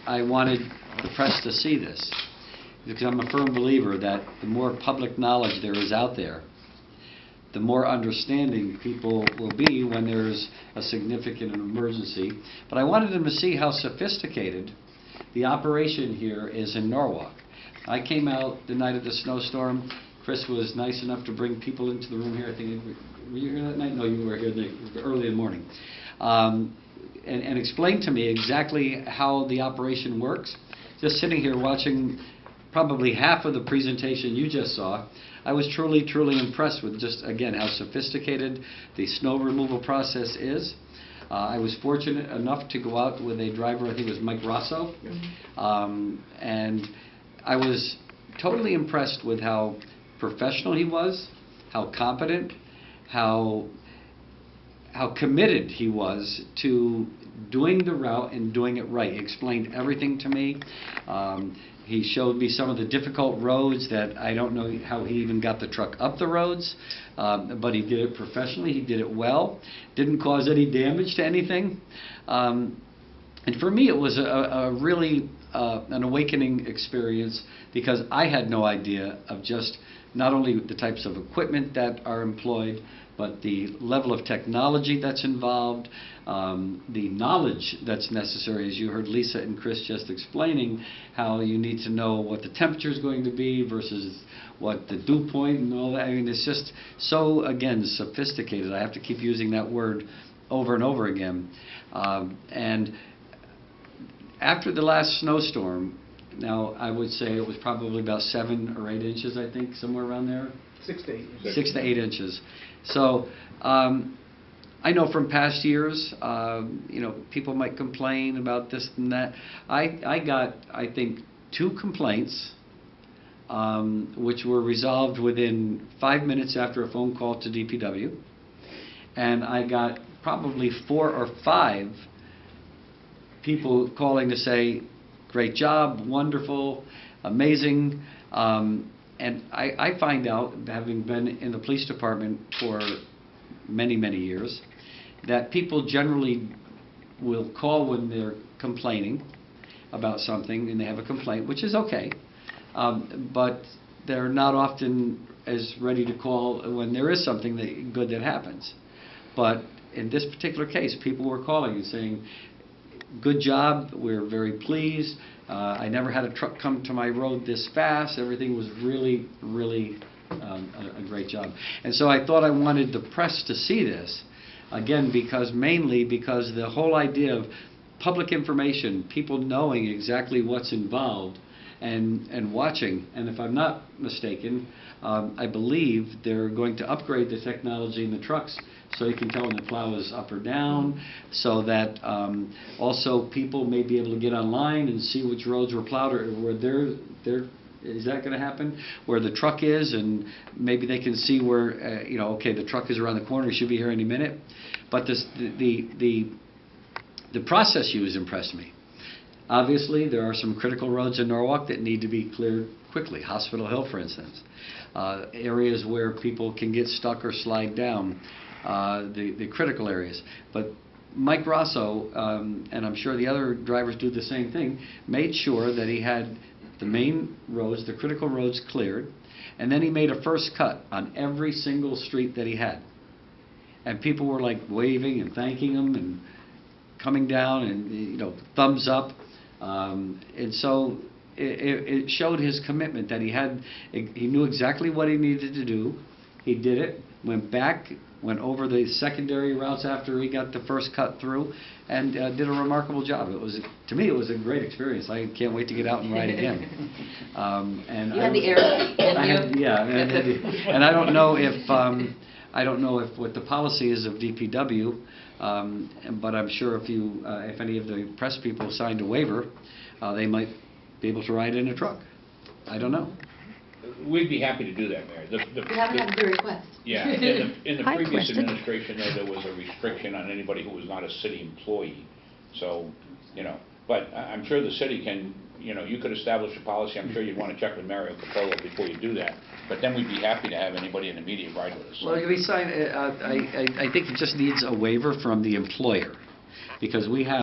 I wanted the press to see this, because I'm a firm believer that the more public knowledge there is out there, the more understanding people will be when there's a significant emergency. But I wanted them to see how sophisticated the operation here is in Norwalk. I came out the night of the snowstorm. Chris was nice enough to bring people into the room here. I think, were you here that night? No, you were here early in the morning. And explained to me exactly how the operation works. Just sitting here watching probably half of the presentation you just saw, I was truly, truly impressed with just, again, how sophisticated the snow removal process is. I was fortunate enough to go out with a driver, I think it was Mike Rosso, and I was totally impressed with how professional he was, how competent, how committed he was to doing the route and doing it right. He explained everything to me. He showed me some of the difficult roads that I don't know how he even got the truck up the roads, but he did it professionally, he did it well, didn't cause any damage to anything. And for me it was a really an awakening experience, because I had no idea of just not only the types of equipment that are employed, but the level of technology that's involved, the knowledge that's necessary, as you heard Lisa and Chris just explaining, how you need to know what the temperature is going to be versus what the dew point and all that. I mean, it's just so, again, sophisticated. I have to keep using that word over and over again. And after the last snowstorm, now I would say it was probably about 7 or 8 inches, I think, somewhere around there. 6 to 8 inches. 6 to 8 inches. So I know from past years, people might complain about this and that. I got, I think, 2 complaints, which were resolved within 5 minutes after a phone call to DPW. And I got probably 4 or 5 people calling to say, great job, wonderful, amazing. And I find out, having been in the police department for many, many years, that people generally will call when they're complaining about something and they have a complaint, which is okay, but they're not often as ready to call when there is something good that happens. But in this particular case, people were calling and saying, good job, we're very pleased. I never had a truck come to my road this fast. Everything was really, really a great job. And so I thought I wanted the press to see this, again, mainly because the whole idea of public information, people knowing exactly what's involved and watching. And if I'm not mistaken, I believe they're going to upgrade the technology in the trucks so you can tell when the plow is up or down, so that also people may be able to get online and see which roads were plowed, or where is that going to happen? Where the truck is, and maybe they can see where, okay, the truck is around the corner, it should be here any minute. But the process used impressed me. Obviously, there are some critical roads in Norwalk that need to be cleared quickly. Hospital Hill, for instance. Areas where people can get stuck or slide down. The critical areas. But Mike Rosso, and I'm sure the other drivers do the same thing, made sure that he had the main roads, the critical roads cleared, and then he made a first cut on every single street that he had. And people were like waving and thanking him and coming down and thumbs up. And so it showed his commitment that he knew exactly what he needed to do. He did it, went back, went over the secondary routes after he got the first cut through, and did a remarkable job. To me, it was a great experience. I can't wait to get out and ride again. And you had the air. Yeah, and I don't know if what the policy is of DPW, but I'm sure if any of the press people signed a waiver, they might be able to ride in a truck. I don't know. We'd be happy to do that, Mayor. We haven't had the request. Yeah, in the previous administration, there was a restriction on anybody who was not a city employee. So, but I'm sure the city can, you could establish a policy. I'm sure you'd want to check with Mario Capolo before you do that. But then we'd be happy to have anybody in the media ride with us. Well, it can be signed. I think it just needs a waiver from the employer, because we have